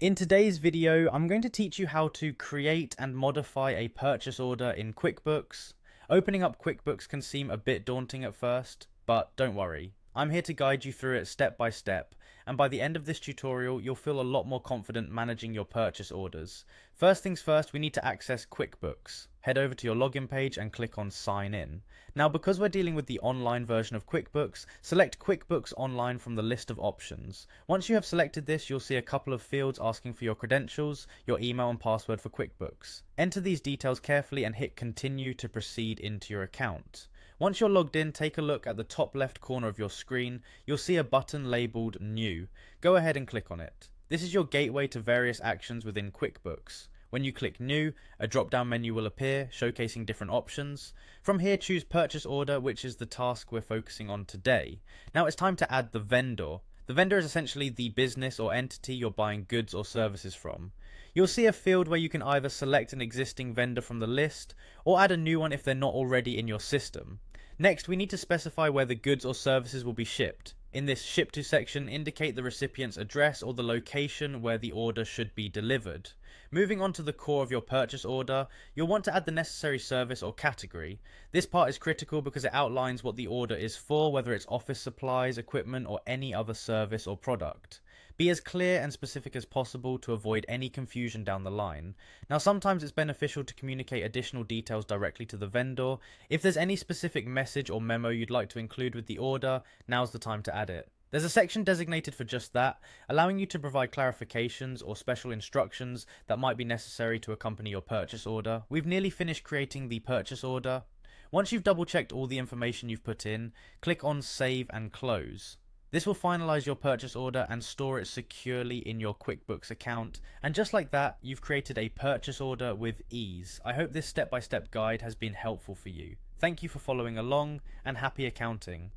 In today's video, I'm going to teach you how to create and modify a purchase order in QuickBooks. Opening up QuickBooks can seem a bit daunting at first, but don't worry. I'm here to guide you through it step by step, and by the end of this tutorial, you'll feel a lot more confident managing your purchase orders. First things first, we need to access QuickBooks. Head over to your login page and click on Sign In. Now, because we're dealing with the online version of QuickBooks, select QuickBooks Online from the list of options. Once you have selected this, you'll see a couple of fields asking for your credentials, your email and password for QuickBooks. Enter these details carefully and hit Continue to proceed into your account. Once you're logged in, take a look at the top left corner of your screen. You'll see a button labeled New. Go ahead and click on it. This is your gateway to various actions within QuickBooks. When you click New, a drop-down menu will appear, showcasing different options. From here, choose Purchase Order, which is the task we're focusing on today. Now it's time to add the vendor. The vendor is essentially the business or entity you're buying goods or services from. You'll see a field where you can either select an existing vendor from the list, or add a new one if they're not already in your system. Next, we need to specify where the goods or services will be shipped. In this Ship To section, indicate the recipient's address or the location where the order should be delivered. Moving on to the core of your purchase order, you'll want to add the necessary service or category. This part is critical because it outlines what the order is for, whether it's office supplies, equipment, or any other service or product. Be as clear and specific as possible to avoid any confusion down the line. Now, sometimes it's beneficial to communicate additional details directly to the vendor. If there's any specific message or memo you'd like to include with the order, now's the time to add it. There's a section designated for just that, allowing you to provide clarifications or special instructions that might be necessary to accompany your purchase order. We've nearly finished creating the purchase order. Once you've double checked all the information you've put in, click on Save and Close. This will finalize your purchase order and store it securely in your QuickBooks account. And just like that, you've created a purchase order with ease. I hope this step-by-step guide has been helpful for you. Thank you for following along, and happy accounting.